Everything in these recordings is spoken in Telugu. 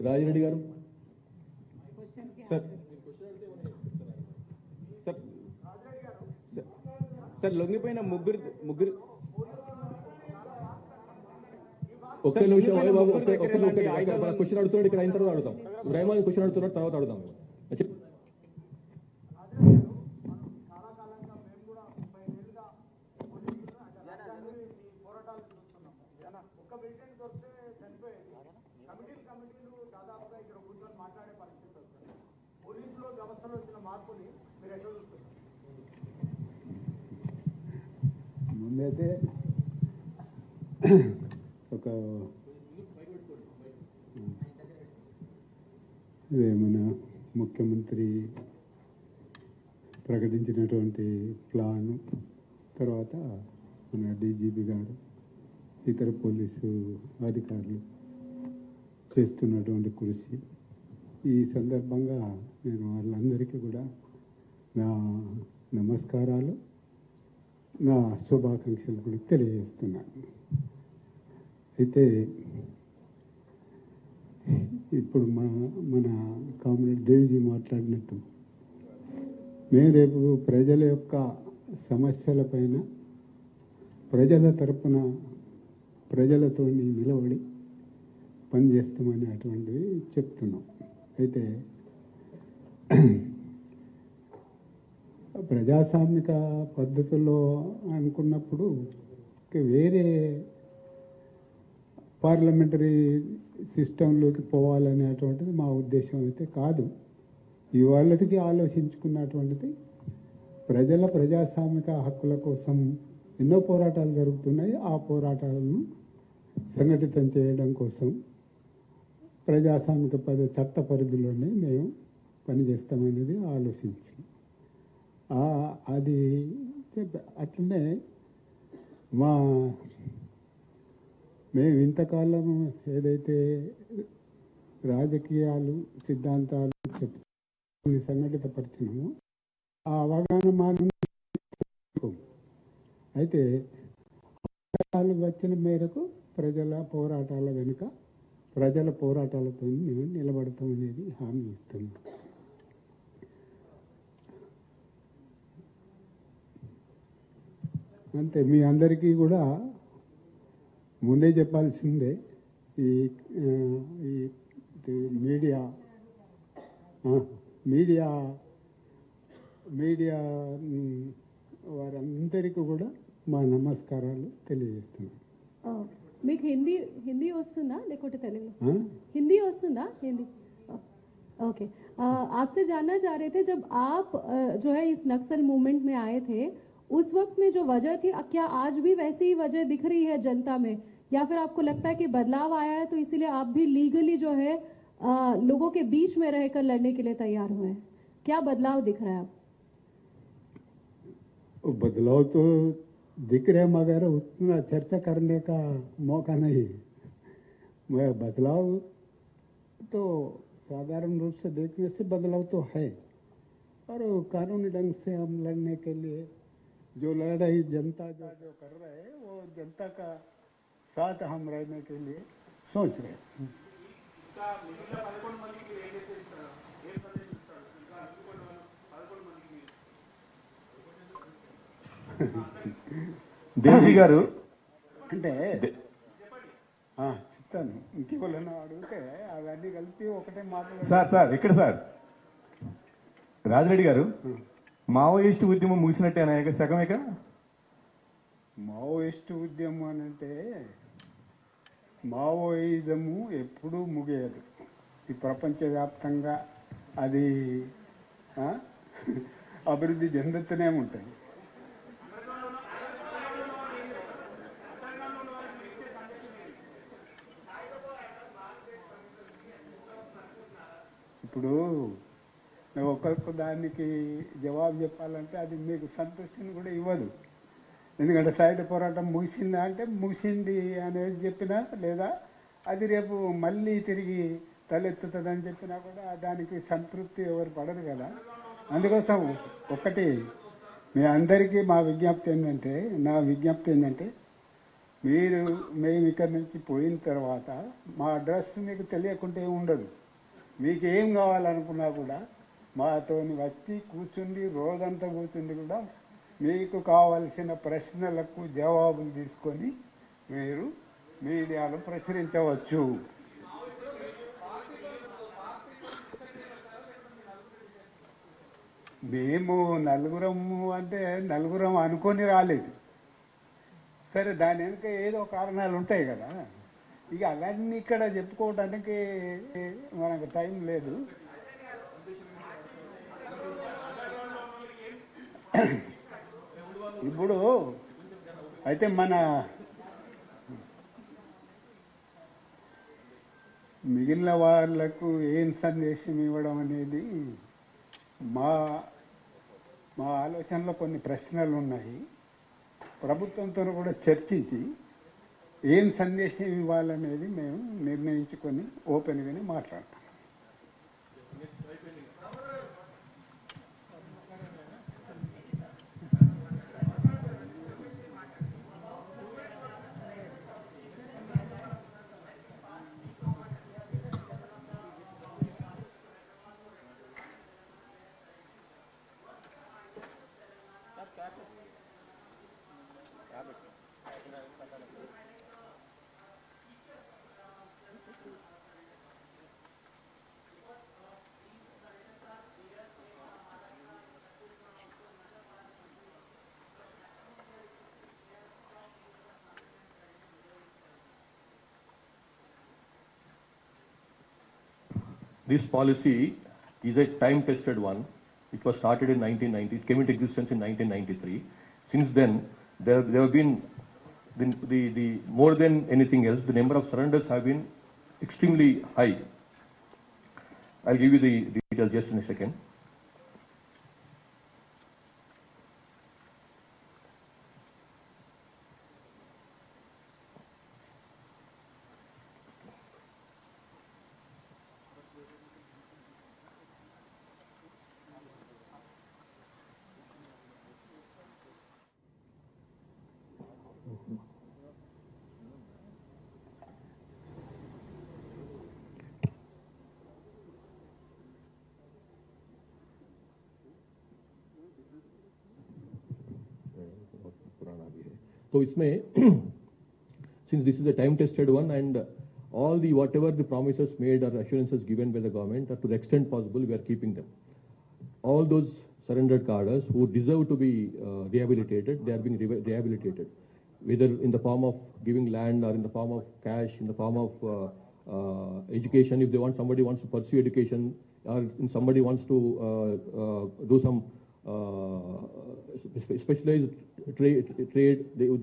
రాజిరెడ్డి గారు సార్ సార్ సార్ లొంగిపోయిన ముగ్గురు ఒక్క నిమిషం క్వశ్చన్ అడుగుతున్నాడు. ఇక్కడ అయిన తర్వాత అడుగుతాం. ఇబ్రాహిం క్వశ్చన్ అడుగుతున్నాడు, తర్వాత అడుగుతాం. ముందైతే ఒక మన ముఖ్యమంత్రి ప్రకటించినటువంటి ప్లాను, తర్వాత మన డీజీపీ గారు, ఇతర పోలీసు అధికారులు చేస్తున్నటువంటి కృషి, ఈ సందర్భంగా నేను వాళ్ళందరికీ కూడా నా నమస్కారాలు, నా శుభాకాంక్షలు కూడా తెలియజేస్తున్నాను. అయితే ఇప్పుడు మన కామ్రేడ్ దేవిజీ మాట్లాడినట్టు మేము రేపు ప్రజల యొక్క సమస్యలపైన ప్రజల తరపున ప్రజలతో నిలబడి పనిచేస్తామని అటువంటిది చెప్తున్నాం. అయితే ప్రజాస్వామిక పద్ధతుల్లో అనుకున్నప్పుడు వేరే పార్లమెంటరీ సిస్టంలోకి పోవాలనేటువంటిది మా ఉద్దేశం అయితే కాదు. ఇవాళకి ఆలోచించుకున్నటువంటిది ప్రజల ప్రజాస్వామిక హక్కుల కోసం ఎన్నో పోరాటాలు జరుగుతున్నాయి. ఆ పోరాటాలను సంఘటితం చేయడం కోసం ప్రజాస్వామిక చట్ట పరిధిలోనే మేము పనిచేస్తామనేది ఆలోచించి అది అట్లనే మేము ఇంతకాలం ఏదైతే రాజకీయాలు సిద్ధాంతాలు చెప్తూ సంఘటితపరిచినామో ఆ అవగాహన మా అయితే వచ్చిన మేరకు ప్రజల పోరాటాల వెనుక ప్రజల పోరాటాలతో మేము నిలబడతామనేది హామీ ఇస్తున్నాం. అంతే. మీ అందరికీ కూడా ముందే చెప్పాల్సిందే, ఈ మీడియా మీడియా మీడియా వారందరికీ కూడా మా నమస్కారాలు తెలియజేస్తున్నాం. మీకు హిందీ వస్తుందా లేకపోతే తెలుగు? హిందీ వస్తుందా? హింदी ओके। आपसे जानना चाह रहे थे, जब आप जो है इस नक्सल मूवमेंट में आए थे, उस वक्त में जो वजह थी, क्या आज भी वैसी ही वजह दिख रही है जनता में, या फिर आपको लगता है कि बदलाव आया है तो इसीलिए आप भी लीगली जो है लोगों के बीच में रहकर लड़ने के लिए तैयार हुए हैं? क्या बदलाव दिख रहा है? आप बदलाव तो दिख रहे मगर उतना चर्चा करने का मौका नहीं। मैं बदलाव तो साधारण रूप से देखने से बदलाव तो है, और कानूनी ढंग से हम लड़ने के लिए जो लड़ाई जनता जो कर रहे हैं वो जनता का साथ हम रहने के लिए सोच रहे हैं। దేవి గారు అంటే చెప్తాను, ఇంకేమైనా అడిగితే అవన్నీ కలిపి ఒకటే మాట్లాడారు. సార్ ఇక్కడ సార్ రాజిరెడ్డి గారు, మావోయిస్టు ఉద్యమం ముగిసినట్టేనా? సగమేక మావోయిస్టు ఉద్యమం అని అంటే మావోయిజము ఎప్పుడూ ముగియదు. ఈ ప్రపంచవ్యాప్తంగా అది అభివృద్ధి చెందుతూనే ఉంటుంది. ఇప్పుడు ఒక్కొక్క దానికి జవాబు చెప్పాలంటే అది మీకు సంతృష్టిని కూడా ఇవ్వదు. ఎందుకంటే సాయుధ పోరాటం ముగిసిందా అంటే ముగిసింది అనేది చెప్పినా, లేదా అది రేపు మళ్ళీ తిరిగి తలెత్తుతుందని చెప్పినా కూడా దానికి సంతృప్తి ఎవరు పడదు కదా. అందుకోసం ఒకటి మీ అందరికీ నా విజ్ఞప్తి ఏంటంటే మేము ఇక్కడి నుంచి పోయిన తర్వాత మా అడ్రస్ మీకు తెలియకుంటే ఉండదు. మీకు ఏం కావాలనుకున్నా కూడా మాతోని వచ్చి కూర్చుండి రోజంతా కూర్చుండి కూడా మీకు కావలసిన ప్రశ్నలకు జవాబులు తీసుకొని మీరు మీడియాలో ప్రచురించవచ్చు. మేము నలుగురము అంటే నలుగురం అనుకొని రాలేదు. సరే, దాని వెనుక ఏదో కారణాలు ఉంటాయి కదా. ఇక అవన్నీ ఇక్కడ చెప్పుకోవడానికి మనకు టైం లేదు. ఇప్పుడు అయితే మన మిగిలిన వాళ్ళకు ఏం సందేశం ఇవ్వడం అనేది మా ఆలోచనలో కొన్ని ప్రశ్నలు ఉన్నాయి. ప్రభుత్వంతో కూడా చర్చించి ఏం సందేశం ఇవ్వాలనేది మేము నిర్ణయించుకొని ఓపెన్గానే మాట్లాడతాం. This policy is a time-tested one. It was started in 1990. It came into existence in 1993. Since then, there have been the more than anything else, the number of surrenders have been extremely high. I'll give you the details just in a second. तो इसमें since this is a time tested one and all the whatever the promises made or assurances given by the government to the extent possible we are keeping them. All those surrendered cadres who deserve to be rehabilitated, they are being rehabilitated, whether in the form of giving land or in the form of cash, in the form of education. If they want, somebody wants to pursue education, or somebody wants to do some specialized trade,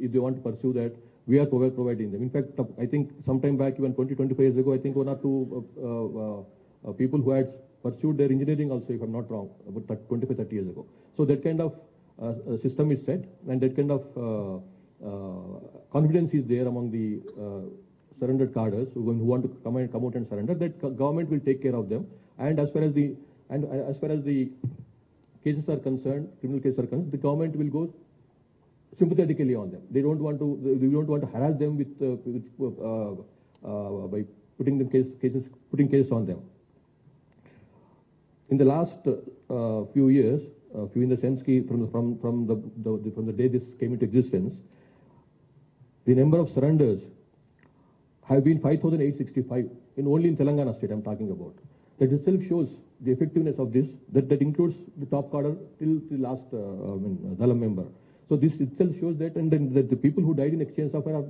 if they want to pursue that, we are providing them. In fact, I think sometime back, even 25 years ago, I think 1 or 2 people who had pursued their engineering also, if I'm not wrong, about 25-30 years ago. So that kind of system is set, and that kind of confidence is there among the surrendered cadres who want to come out and surrender. That government will take care of them. And as far as the cases are concerned, criminal cases are concerned, the government will go sympathetically on them. They don't want to harass them by putting cases on them. In the last few years, in the sense from the day this came into existence, the number of surrenders have been 5,865 only in Telangana state. I'm talking about. That itself shows the effectiveness of this. That includes the top cadre till the last Dalam member. So this itself shows that, and then that the people who died in exchange software are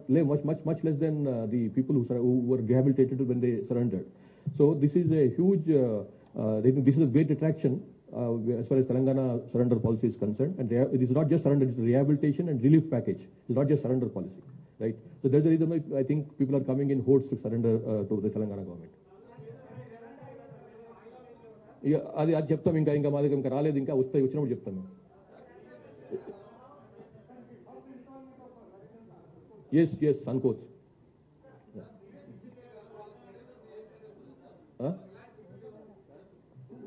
much less than the people who were rehabilitated when they surrendered. So this is a huge. This is a great attraction as far as Telangana surrender policy is concerned. And it is not just surrender; it's a rehabilitation and relief package. It's not just surrender policy, right? So that's the reason why I think people are coming in hordes to surrender to the Telangana government. అది చెప్తాం ఇంకా మా దగ్గర ఇంకా రాలేదు, ఇంకా వచ్చినప్పుడు చెప్తాను. Yes, Sankoch.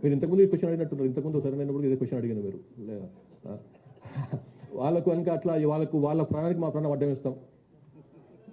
మీరు ఇంతకుముందు ఈ క్వశ్చన్ అడిగినట్టున్నారు. ఇంతకుముందు సరైన అయినప్పుడు ఇదే క్వశ్చన్ అడిగాను మీరు. వాళ్ళకు కనుక అట్లా వాళ్ళ ప్రాణానికి మా ప్రాణం అడ్డం ఇస్తాం.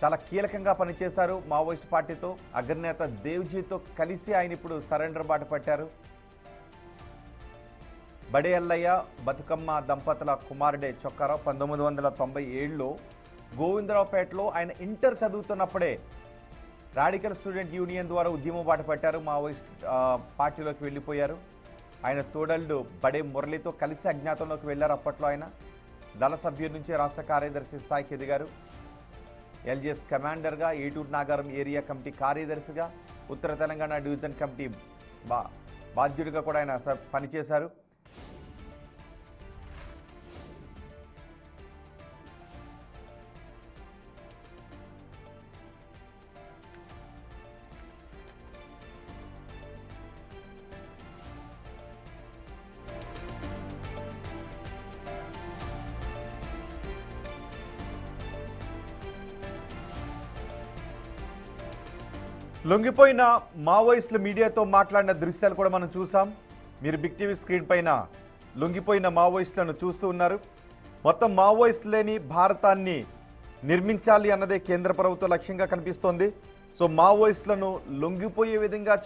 చాలా కీలకంగా పనిచేశారు మావోయిస్ట్ పార్టీతో. అగ్రనేత దేవ్జీతో కలిసి ఆయన ఇప్పుడు సరెండర్ బాట పట్టారు. బడే ఎల్లయ్య బతుకమ్మ దంపతుల కుమారుడే చొక్కారావు 1997లో గోవిందరావుపేటలో ఆయన ఇంటర్ చదువుతున్నప్పుడే రాడికల్ స్టూడెంట్ యూనియన్ ద్వారా ఉద్యమం బాట పట్టారు. మావోయిస్ట్ పార్టీలోకి వెళ్ళిపోయారు. ఆయన తోడళ్ళు బడే మురళితో కలిసి అజ్ఞాతంలోకి వెళ్ళారు. అప్పట్లో ఆయన దళ సభ్యుల నుంచి రాష్ట్ర కార్యదర్శి స్థాయికి ఎదిగారు. ఎల్జీఎస్ కమాండర్గా, ఏటూరు నాగారం ఏరియా కమిటీ కార్యదర్శిగా, ఉత్తర తెలంగాణ డివిజన్ కమిటీ బాధ్యుడిగా కూడా ఆయన పనిచేశారు. లొంగిపోయిన మావోయిస్టులు మీడియాతో మాట్లాడిన దృశ్యాలు కూడా మనం చూసాం. మీరు బిగ్ టీవీ స్క్రీన్ పైన లొంగిపోయిన మావోయిస్టులను చూస్తూ ఉన్నారు. మొత్తం మావోయిస్టు లేని భారతాన్ని నిర్మించాలి అన్నదే కేంద్ర ప్రభుత్వ లక్ష్యంగా కనిపిస్తోంది. సో మావోయిస్టులను లొంగిపోయే విధంగా